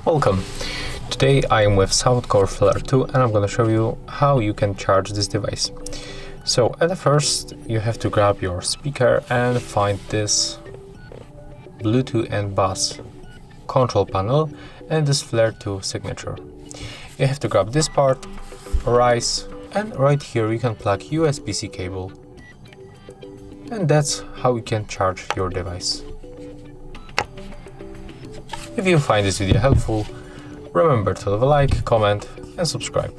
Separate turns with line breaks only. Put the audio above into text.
Welcome! Today I am with Soundcore Flare 2 and I'm going to show you how you can charge this device. So at the first you have to grab your speaker and find this Bluetooth and bass control panel and this Flare 2 signature. You have to grab this part, rise, and right here you can plug USB-C cable. And that's how you can charge your device. If you find this video helpful, remember to leave a like, comment and subscribe.